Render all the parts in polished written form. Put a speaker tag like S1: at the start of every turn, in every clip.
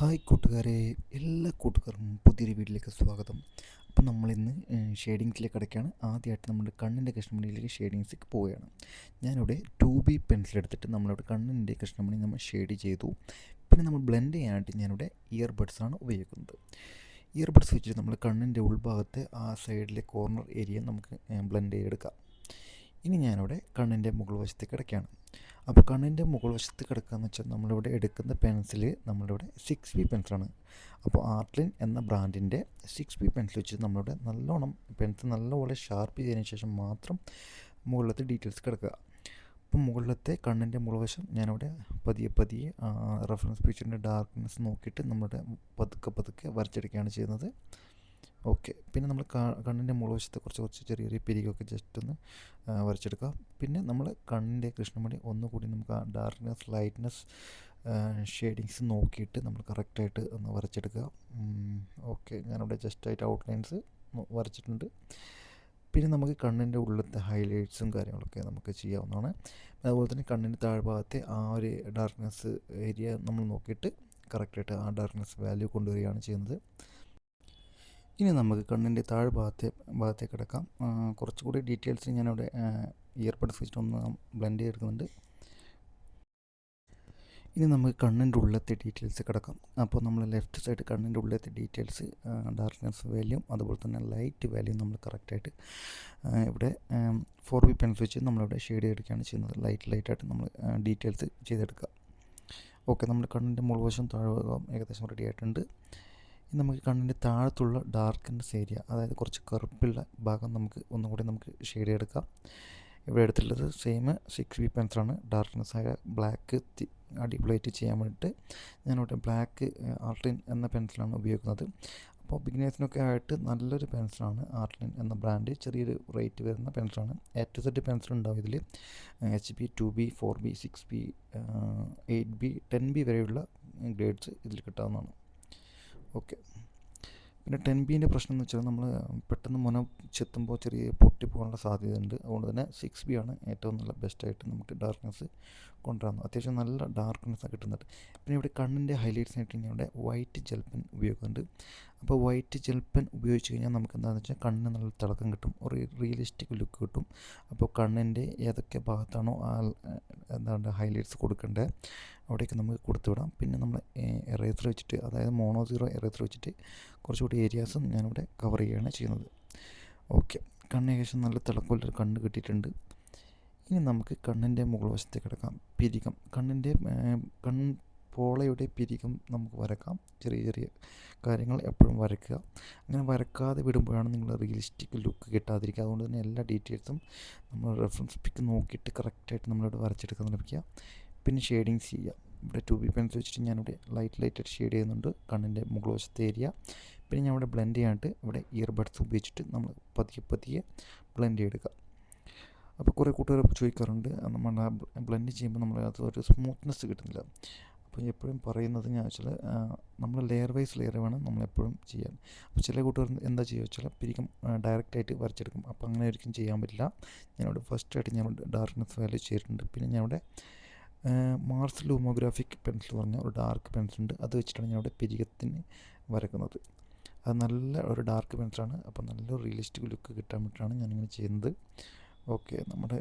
S1: Hi കൂട്ടുകാരെ, എല്ലാ കൂട്ടുകാർക്കും പുതിയൊരു വീഡിയോയിലേക്ക് സ്വാഗതം. അപ്പം നമ്മളിന്ന് ഷെയ്ഡിങ്സിലേക്ക് കിടക്കുകയാണ്. ആദ്യമായിട്ട് നമ്മുടെ കണ്ണിൻ്റെ കൃഷ്ണമണിയിലേക്ക് ഷെയ്ഡിങ്സിലേക്ക് പോവുകയാണ്. ഞാനിവിടെ 2B പെൻസിൽ എടുത്തിട്ട് നമ്മളിവിടെ കണ്ണിൻ്റെ കൃഷ്ണമണി നമ്മൾ ഷെയ്ഡ് ചെയ്തു. പിന്നെ നമ്മൾ ബ്ലെൻഡ് ചെയ്യാനായിട്ട് ഞാനിവിടെ ഇയർബഡ്സാണ് ഉപയോഗിക്കുന്നത്. ഇയർബഡ്സ് വെച്ചിട്ട് നമ്മൾ കണ്ണിൻ്റെ ഉൾഭാഗത്തെ ആ സൈഡിലെ കോർണർ ഏരിയ നമുക്ക് ബ്ലെൻഡ് ചെയ്തെടുക്കാം. ഇനി ഞാനിവിടെ കണ്ണിൻ്റെ മുകൾ വശത്തേക്ക് കിടക്കുകയാണ്. അപ്പോൾ കണ്ണിൻ്റെ മുകൾ വശത്ത് കിടക്കുകയെന്ന് വെച്ചാൽ നമ്മളിവിടെ എടുക്കുന്ന പെൻസിൽ നമ്മളിവിടെ 6B പെൻസിലാണ്. അപ്പോൾ ആർട്ട്ലിൻ എന്ന ബ്രാൻഡിൻ്റെ 6B പെൻസിൽ വെച്ച് നമ്മളിവിടെ നല്ലോണം പെൻസിൽ നല്ലപോലെ ഷാർപ്പ് ചെയ്തതിന് ശേഷം മാത്രം മുകളിലത്തെ ഡീറ്റെയിൽസ് കിടക്കുക. അപ്പം മുകളിലത്തെ കണ്ണിൻ്റെ മുകൾവശം ഞാനിവിടെ പതിയെ റെഫറൻസ് പിക്ചറിൻ്റെ ഡാർക്ക്നെസ് നോക്കിയിട്ട് നമ്മുടെ പതുക്കെ വരച്ചെടുക്കുകയാണ് ചെയ്യുന്നത്. ഓക്കെ, പിന്നെ നമ്മൾ കണ്ണിൻ്റെ മുകൾവശത്ത് കുറച്ച് ചെറിയ പിരികൊക്കെ ജസ്റ്റ് ഒന്ന് വരച്ചെടുക്കുക. പിന്നെ നമ്മൾ കണ്ണിൻ്റെ കൃഷ്ണമണി ഒന്നുകൂടി നമുക്ക് ആ ഡാർക്ക്നെസ് ലൈറ്റ്നെസ് ഷെയ്ഡിങ്സ് നോക്കിയിട്ട് നമ്മൾ കറക്റ്റായിട്ട് ഒന്ന് വരച്ചെടുക്കുക. ഓക്കെ, ഞാനിവിടെ ജസ്റ്റായിട്ട് ഔട്ട്ലൈൻസ് വരച്ചിട്ടുണ്ട്. പിന്നെ നമുക്ക് കണ്ണിൻ്റെ ഉള്ളിലത്തെ ഹൈലൈറ്റ്സും കാര്യങ്ങളൊക്കെ നമുക്ക് ചെയ്യാവുന്നതാണ്. അതുപോലെ തന്നെ കണ്ണിൻ്റെ താഴ്ഭാഗത്തെ ആ ഒരു ഡാർക്ക്നെസ് ഏരിയ നമ്മൾ നോക്കിയിട്ട് കറക്റ്റായിട്ട് ആ ഡാർക്ക്നെസ് വാല്യൂ കൊണ്ടുവരികയാണ് ചെയ്യുന്നത്. ഇനി നമുക്ക് കണ്ണിൻ്റെ ഭാഗത്തേക്ക് കിടക്കാം. കുറച്ചുകൂടി ഡീറ്റെയിൽസ് ഞാനിവിടെ ഇയർബഡ്സ് വെച്ചിട്ടൊന്ന് ബ്ലെൻഡ് ചെയ്തെടുക്കുന്നുണ്ട്. ഇനി നമുക്ക് കണ്ണിൻ്റെ ഉള്ളിലത്തെ ഡീറ്റെയിൽസ് കിടക്കാം. അപ്പോൾ നമ്മൾ ലെഫ്റ്റ് സൈഡ് കണ്ണിൻ്റെ ഉള്ളിലത്തെ ഡീറ്റെയിൽസ് ഡാർക്ക്നെസ് വാല്യൂം അതുപോലെ തന്നെ ലൈറ്റ് വാല്യൂം നമ്മൾ കറക്റ്റായിട്ട് ഇവിടെ 4B പെൻസിൽ വെച്ച് നമ്മളിവിടെ ഷെയ്ഡ് ചെയ്തെടുക്കുകയാണ് ചെയ്യുന്നത്. ലൈറ്റായിട്ട് നമ്മൾ ഡീറ്റെയിൽസ് ചെയ്തെടുക്കുക. ഓക്കെ, നമ്മൾ കണ്ണിൻ്റെ മുകൾവശം താഴ്ഭാഗം ഏകദേശം റെഡി ആയിട്ടുണ്ട്. ഇനി നമുക്ക് കണ്ണിൻ്റെ താഴത്തുള്ള ഡാർക്ക്നെസ് ഏരിയ, അതായത് കുറച്ച് കറുപ്പുള്ള ഭാഗം ഒന്നുകൂടി നമുക്ക് ഷെയ്ഡ് ചെയ്തെടുക്കാം. ഇവിടെ എടുത്തുള്ളത് സെയിം 6B പെൻസിലാണ്. ഡാർക്ക്നെസ് ആയ ബ്ലാക്ക് അടിപൊളിയായിട്ട് ചെയ്യാൻ വേണ്ടിയിട്ട് ഞാനിവിടെ ബ്ലാക്ക് ആർട്ട്ലിൻ എന്ന പെൻസിലാണ് ഉപയോഗിക്കുന്നത്. അപ്പോൾ ബിഗിനേഴ്സിനൊക്കെ ആയിട്ട് നല്ലൊരു പെൻസിലാണ് ആർട്ട്ലിൻ എന്ന ബ്രാൻഡ്. ചെറിയൊരു റേറ്റ് വരുന്ന പെൻസിലാണ്. A to Z പെൻസിൽ ഉണ്ടാവും ഇതിൽ. HB, 2B, 4B, 6B, 8B, 10B വരെയുള്ള ഗ്രേഡ്സ് ഇതിൽ കിട്ടാവുന്നതാണ്. ഓക്കെ, പിന്നെ 10Bൻ്റെ പ്രശ്നം എന്ന് വെച്ചാൽ നമ്മൾ പെട്ടെന്ന് മുന ചെത്തുമ്പോൾ ചെറിയ പൊട്ടിപ്പോകാനുള്ള സാധ്യതയുണ്ട്. അതുകൊണ്ട് തന്നെ 6B ആണ് ഏറ്റവും നല്ല ബെസ്റ്റായിട്ട് നമുക്ക് ഡാർക്ക്നെസ് കൊണ്ടുവരാവുന്നത്. അത്യാവശ്യം നല്ല ഡാർക്ക്നെസ്സാണ് കിട്ടുന്നത്. പിന്നെ ഇവിടെ കണ്ണിൻ്റെ ഹൈലൈറ്റ്സിനായിട്ട് ഞാൻ ഇവിടെ വൈറ്റ് ജെൽ പെൻ ഉപയോഗിക്കുന്നുണ്ട്. അപ്പോൾ വൈറ്റ് ജെൽ പെൻ ഉപയോഗിച്ച് കഴിഞ്ഞാൽ നമുക്ക് എന്താണെന്ന് വെച്ചാൽ കണ്ണിന് നല്ല തിളക്കം കിട്ടും, ഒരു റിയലിസ്റ്റിക് ലുക്ക് കിട്ടും. അപ്പോൾ കണ്ണിൻ്റെ ഏതൊക്കെ ഭാഗത്താണോ ഹൈലൈറ്റ്സ് കൊടുക്കേണ്ടത് അവിടേക്ക് നമുക്ക് കൊടുത്തുവിടാം. പിന്നെ നമ്മൾ എറേസർ വെച്ചിട്ട്, അതായത് മോണോ 0 എറേസർ വെച്ചിട്ട് കുറച്ചുകൂടി ഏരിയാസും ഞാനിവിടെ കവർ ചെയ്യുകയാണ് ചെയ്യുന്നത്. ഓക്കെ, കണ്ണ് ഏകദേശം നല്ല തിളക്കമുള്ളൊരു കണ്ണ് കിട്ടിയിട്ടുണ്ട്. ഇനി നമുക്ക് കണ്ണിൻ്റെ മുകൾ വശത്തേക്ക് കിടക്കാം. പിരികം, കണ്ണിൻ്റെ പോളയുടെ പിരികം നമുക്ക് വരക്കാം. ചെറിയ കാര്യങ്ങൾ എപ്പോഴും വരയ്ക്കുക. അങ്ങനെ വരക്കാതെ വിടുമ്പോഴാണ് നിങ്ങൾ റിയലിസ്റ്റിക് ലുക്ക് കിട്ടാതിരിക്കുക. അതുകൊണ്ട് തന്നെ എല്ലാ ഡീറ്റെയിൽസും നമ്മൾ റെഫറൻസ് പിക്ക് നോക്കിയിട്ട് കറക്റ്റായിട്ട് നമ്മളിവിടെ വരച്ചെടുക്കാൻ ശ്രമിക്കുക. പിന്നെ ഷെയ്ഡിങ്സ് ചെയ്യുക. ഇവിടെ 2B പെൻസിൽ വെച്ചിട്ട് ഞാനിവിടെ ലൈറ്റായിട്ട് ഷെയ്ഡ് ചെയ്യുന്നുണ്ട് കണ്ണിൻ്റെ മുകൾ വശത്തെ ഏരിയ. പിന്നെ ഞാൻ ഇവിടെ ബ്ലെൻഡ് ചെയ്യാനായിട്ട് ഇവിടെ ഇയർബഡ്സ് ഉപയോഗിച്ചിട്ട് നമ്മൾ പതിയെ ബ്ലെൻഡ് ചെയ്തെടുക്കുക. അപ്പോൾ കുറേ കൂട്ടുകാർ ചോദിക്കാറുണ്ട്, നമ്മൾ ബ്ലെൻഡ് ചെയ്യുമ്പോൾ നമ്മൾ അതൊരു സ്മൂത്ത്നെസ് കിട്ടുന്നില്ല. അപ്പോൾ എപ്പോഴും പറയുന്നത് ഞാൻ വെച്ചാൽ നമ്മൾ ലെയർ വേണം നമ്മളെപ്പോഴും ചെയ്യാൻ. അപ്പോൾ ചില കൂട്ടുകാർ എന്താ ചെയ്യുക വെച്ചാൽ പിരികം ഡയറക്റ്റായിട്ട് വരച്ചെടുക്കും. അപ്പോൾ അങ്ങനെ ഒരിക്കലും ചെയ്യാൻ പറ്റില്ല. ഞാനിവിടെ ഫസ്റ്റായിട്ട് ഞാൻ ഡാർക്ക്നെസ് വാല്യൂ ചെയ്തിട്ടുണ്ട്. പിന്നെ ഞാനിവിടെ മാർസ് ലൂമോഗ്രാഫിക് പെൻസിൽ പറഞ്ഞ ഒരു ഡാർക്ക് പെൻസിലുണ്ട്. അത് വെച്ചിട്ടാണ് ഞാനിവിടെ പിരികത്തിന് വരക്കുന്നത്. അത് നല്ല ഒരു ഡാർക്ക് പെൻസിലാണ്. അപ്പോൾ നല്ലൊരു റിയലിസ്റ്റിക് ലുക്ക് കിട്ടാൻ വേണ്ടിയിട്ടാണ് ഞാനിങ്ങനെ ചെയ്യുന്നത്. ഓക്കെ, നമ്മുടെ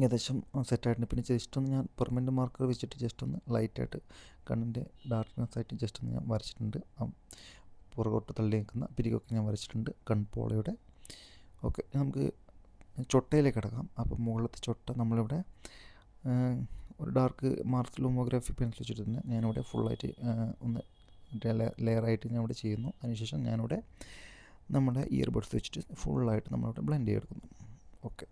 S1: ഏകദേശം സെറ്റായിട്ടുണ്ട്. പിന്നെ ജസ്റ്റ് ഒന്ന് ഞാൻ പെർമനൻറ്റ് മാർക്കർ വെച്ചിട്ട് ജസ്റ്റ് ഒന്ന് ലൈറ്റായിട്ട് കണ്ണിൻ്റെ ഡാർക്ക്നെസ് ആയിട്ട് ജസ്റ്റ് ഒന്ന് ഞാൻ വരച്ചിട്ടുണ്ട്. പുറകോട്ട് തള്ളി നിൽക്കുന്ന പിരികൊക്കെ ഞാൻ വരച്ചിട്ടുണ്ട് കൺപോളയുടെ. ഓക്കെ, നമുക്ക് ചൊട്ടയിലേക്ക് കിടക്കാം. അപ്പോൾ മുകളിലത്തെ ചൊട്ട നമ്മളിവിടെ ഒരു ഡാർക്ക് മാർസ് ലൂമോഗ്രാഫി പെൻസിൽ വെച്ചിട്ട് തന്നെ ഞാനിവിടെ ഫുള്ളായിട്ട് ഒന്ന് ലെയറായിട്ട് ഞാനിവിടെ ചെയ്യുന്നു. അതിനുശേഷം ഞാനിവിടെ നമ്മുടെ ഇയർബഡ്സ് വെച്ചിട്ട് ഫുള്ളായിട്ട് നമ്മളിവിടെ ബ്ലെൻഡ് ചെയ്തെടുക്കുന്നു. ഓക്കെ,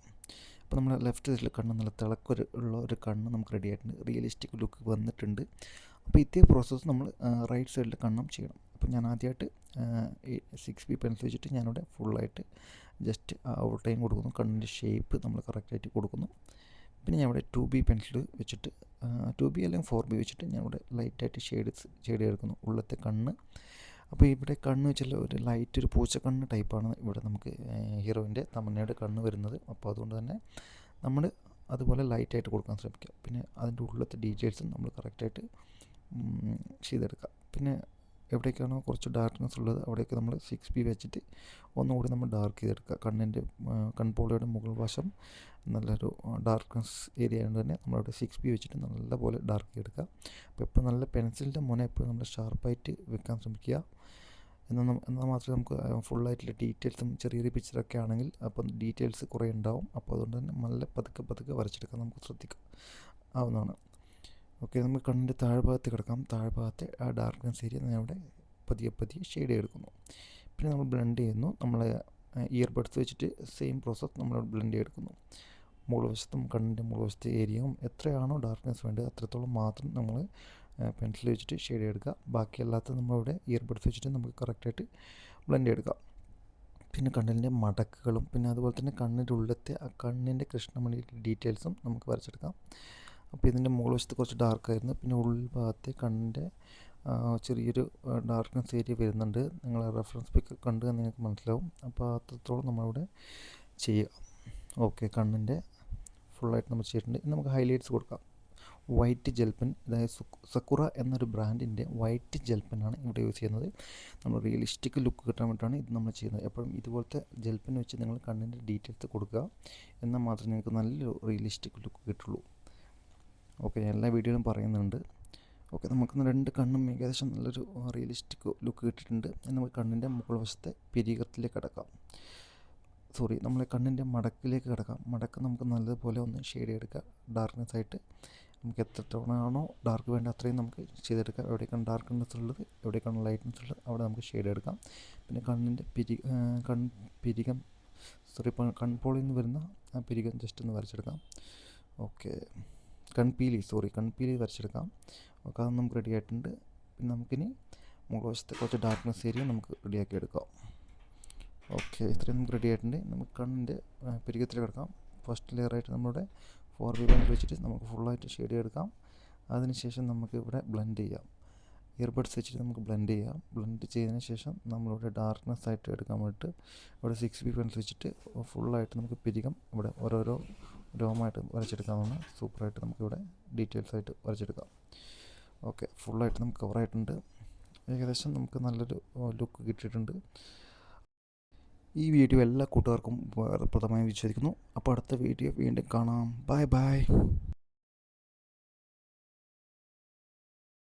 S1: അപ്പോൾ നമ്മൾ ലെഫ്റ്റ് സൈഡിൽ കണ്ണ് നല്ല തിളക്കമുള്ള ഒരു കണ്ണ് നമുക്ക് റെഡി ആയിട്ടുണ്ട്. റിയലിസ്റ്റിക് ലുക്ക് വന്നിട്ടുണ്ട്. അപ്പോൾ ഇതേ പ്രോസസ്സ് നമ്മൾ റൈറ്റ് സൈഡിൽ കണ്ണും ചെയ്യണം. അപ്പോൾ ഞാൻ ആദ്യമായിട്ട് 6B പെൻസിൽ വെച്ചിട്ട് ഞാനിവിടെ ഫുള്ളായിട്ട് ജസ്റ്റ് ഔട്ട്ലൈൻ കൊടുക്കുന്നു. കണ്ണിൻ്റെ ഷേപ്പ് നമ്മൾ കറക്റ്റായിട്ട് കൊടുക്കുന്നു. പിന്നെ ഞാൻ ഇവിടെ 2B പെൻസിൽ വെച്ചിട്ട് 2B അല്ലെങ്കിൽ 4B വെച്ചിട്ട് ഞാനിവിടെ ലൈറ്റായിട്ട് ഷെയ്ഡ് ചെയ്തെടുക്കുന്നു ഉള്ളത്തെ കണ്ണ്. അപ്പോൾ ഇവിടെ കണ്ണ് വെച്ചാൽ ഒരു ലൈറ്റ് ഒരു പൂച്ചക്കണ്ണ് ടൈപ്പാണ് ഇവിടെ നമുക്ക് ഹീറോയിൻ്റെ തമന്നയുടെ കണ്ണ് വരുന്നത്. അപ്പോൾ അതുകൊണ്ട് തന്നെ നമ്മൾ അതുപോലെ ലൈറ്റായിട്ട് കൊടുക്കാൻ ശ്രമിക്കുക. പിന്നെ അതിൻ്റെ ഉള്ളിലത്തെ ഡീറ്റെയിൽസും നമ്മൾ കറക്റ്റായിട്ട് ചെയ്തെടുക്കുക. പിന്നെ എവിടേക്കാണോ കുറച്ച് ഡാർക്ക്നെസ് ഉള്ളത് അവിടേക്ക് നമ്മൾ 6B വെച്ചിട്ട് ഒന്നുകൂടി നമ്മൾ ഡാർക്ക് ചെയ്തെടുക്കുക. കണ്ണിൻ്റെ കൺപോളയുടെ മുകൾ വശം നല്ലൊരു ഡാർക്ക്നെസ് ഏരിയ ആയതുകൊണ്ട് തന്നെ നമ്മളവിടെ 6B വെച്ചിട്ട് നല്ലപോലെ ഡാർക്ക് ചെയ്തെടുക്കുക. അപ്പോൾ എപ്പോഴും നല്ല പെൻസിലിൻ്റെ മുന എപ്പോഴും നമ്മൾ ഷാർപ്പായിട്ട് വെക്കാൻ ശ്രമിക്കുക. എന്നാൽ മാത്രമേ നമുക്ക് ഫുള്ളായിട്ടുള്ള ഡീറ്റെയിൽസും ചെറിയ ചെറിയ പിക്ചറൊക്കെ ആണെങ്കിൽ അപ്പം ഡീറ്റെയിൽസ് കുറേ ഉണ്ടാവും. അപ്പോൾ അതുകൊണ്ട് തന്നെ നല്ല പതുക്കെ വരച്ചെടുക്കാൻ നമുക്ക് ശ്രദ്ധിക്കാം ആവുന്നതാണ്. ഓക്കെ, നമുക്ക് കണ്ണിൻ്റെ താഴ്ഭാഗത്ത് കിടക്കാം. താഴ്ഭാഗത്തെ ആ ഡാർക്ക്നെസ് ഏരിയ ഞാൻ അവിടെ പതിയെ ഷെയ്ഡ് ചെയ്തെടുക്കുന്നു. പിന്നെ നമ്മൾ ബ്ലെൻഡ് ചെയ്യുന്നു. നമ്മൾ ഇയർബഡ്സ് വെച്ചിട്ട് സെയിം പ്രോസസ്സ് നമ്മൾ ബ്ലെൻഡ് ചെയ്തെടുക്കുന്നു. മുകൾ വശത്തും കണ്ണിൻ്റെ മുകൾ വശത്തെ ഏരിയയും എത്രയാണോ ഡാർക്ക്നെസ് വേണ്ടത് അത്രത്തോളം മാത്രം നമ്മൾ പെൻസിൽ വെച്ചിട്ട് ഷെയ്ഡ് ചെയ്തെടുക്കുക. ബാക്കിയല്ലാത്ത നമ്മളിവിടെ ഇയർബഡ്സ് വെച്ചിട്ട് നമുക്ക് കറക്റ്റായിട്ട് ബ്ലെൻഡ് ചെയ്തെടുക്കാം. പിന്നെ കണ്ണിൻ്റെ മടക്കുകളും പിന്നെ അതുപോലെ തന്നെ കണ്ണിൻ്റെ ഉള്ളിലത്തെ ആ കണ്ണിൻ്റെ കൃഷ്ണമണി ഡീറ്റെയിൽസും നമുക്ക് വരച്ചെടുക്കാം. അപ്പോൾ ഇതിൻ്റെ മുകൾ വശത്ത് കുറച്ച് ഡാർക്കായിരുന്നു. പിന്നെ ഉൾഭാഗത്തെ കണ്ണിൻ്റെ ചെറിയൊരു ഡാർക്ക്നെസ് ഏരിയ വരുന്നുണ്ട്. നിങ്ങൾ റെഫറൻസ് പിക്ക് കണ്ട് നിങ്ങൾക്ക് മനസ്സിലാവും. അപ്പോൾ അത്രത്തോളം നമ്മളിവിടെ ചെയ്യുക. ഓക്കെ, കണ്ണിൻ്റെ ഫുള്ളായിട്ട് നമ്മൾ ചെയ്തിട്ടുണ്ട്. ഇനി നമുക്ക് ഹൈലൈറ്റ്സ് കൊടുക്കാം. വൈറ്റ് ജെൽ പെൻ, അതായത് സക്കുറ എന്നൊരു ബ്രാൻഡിൻ്റെ വൈറ്റ് ജെൽ പെന്നാണ് ഇവിടെ യൂസ് ചെയ്യുന്നത്. നമ്മൾ റിയലിസ്റ്റിക് ലുക്ക് കിട്ടാൻ വേണ്ടിയിട്ടാണ് ഇത് നമ്മൾ ചെയ്യുന്നത്. എപ്പോഴും ഇതുപോലത്തെ ജെൽ പെൻ വെച്ച് നിങ്ങൾ കണ്ണിൻ്റെ ഡീറ്റെയിൽസ് കൊടുക്കുക. എന്നാൽ മാത്രമേ നിങ്ങൾക്ക് നല്ലൊരു റിയലിസ്റ്റിക് ലുക്ക് കിട്ടുള്ളൂ. ഓക്കെ, ഞാൻ എല്ലാ വീഡിയോയിലും പറയുന്നുണ്ട്. ഓക്കെ, നമുക്ക് രണ്ട് കണ്ണും ഏകദേശം നല്ലൊരു റിയലിസ്റ്റിക് ലുക്ക് കിട്ടിയിട്ടുണ്ട്. നമുക്ക് കണ്ണിൻ്റെ മുകൾ വശത്തെ പിരികത്തിലേക്ക് കിടക്കാം. നമ്മൾ കണ്ണിൻ്റെ മടക്കിലേക്ക് കിടക്കാം. മടക്ക് നമുക്ക് നല്ലതുപോലെ ഒന്ന് ഷെയ്ഡ് ചെയ്തെടുക്കുക. ഡാർക്ക്നെസ് ആയിട്ട് നമുക്ക് എത്രത്തോളമാണോ ഡാർക്ക് വേണ്ട അത്രയും നമുക്ക് ചെയ്തെടുക്കാം. എവിടേക്കാണ് ഡാർക്ക്നെസ് ഉള്ളത് എവിടേക്കാണ് ലൈറ്റ്നെസ് ഉള്ളത് അവിടെ നമുക്ക് ഷെയ്ഡ് എടുക്കാം. പിന്നെ കണ്ണിൻ്റെ പിരികം കൺപോളിൽ നിന്ന് വരുന്ന ആ പിരികം ജസ്റ്റ് ഒന്ന് വരച്ചെടുക്കാം. ഓക്കെ, കൺപീലി വരച്ചെടുക്കാം. ഓക്കെ, അത് നമുക്ക് റെഡി ആയിട്ടുണ്ട്. പിന്നെ നമുക്കിനി മുകൾ വശത്തെ കുറച്ച് ഡാർക്ക്നെസ് ഏരിയ നമുക്ക് റെഡിയാക്കി എടുക്കാം. ഓക്കെ, ഇത്രയും നമുക്ക് റെഡി ആയിട്ടുണ്ട്. നമുക്ക് കണ്ണിൻ്റെ പിരികത്തിൽ കിടക്കാം. ഫസ്റ്റ് ലെയറായിട്ട് നമ്മളുടെ 4B പെൻസിൽ വെച്ചിട്ട് നമുക്ക് ഫുള്ളായിട്ട് ഷെയ്ഡ് ചെയ്തെടുക്കാം. അതിനുശേഷം നമുക്ക് ഇവിടെ ബ്ലെൻഡ് ചെയ്യാം. ഇയർബഡ്സ് വെച്ചിട്ട് നമുക്ക് ബ്ലെൻഡ് ചെയ്യാം. ബ്ലെൻഡ് ചെയ്തതിന് ശേഷം നമ്മളിവിടെ ഡാർക്ക്നെസ് ആയിട്ട് എടുക്കാൻ വേണ്ടിയിട്ട് ഇവിടെ 6B പെൻസിൽ വെച്ചിട്ട് ഫുള്ളായിട്ട് നമുക്ക് പിരികം ഇവിടെ ഓരോരോ രോമായിട്ട് വരച്ചെടുക്കാവുന്ന സൂപ്പറായിട്ട് നമുക്കിവിടെ ഡീറ്റെയിൽസ് ആയിട്ട് വരച്ചെടുക്കാം. ഓക്കെ, ഫുള്ളായിട്ട് നമുക്ക് കവറായിട്ടുണ്ട്. ഏകദേശം നമുക്ക് നല്ലൊരു ലുക്ക് കിട്ടിയിട്ടുണ്ട്. ഈ വീഡിയോ എല്ലാ കൂട്ടുകാർക്കും ഉപകാരപ്രദമായി വിശ്വസിക്കുന്നു. അപ്പോൾ അടുത്ത വീഡിയോ വീണ്ടും കാണാം. ബൈ.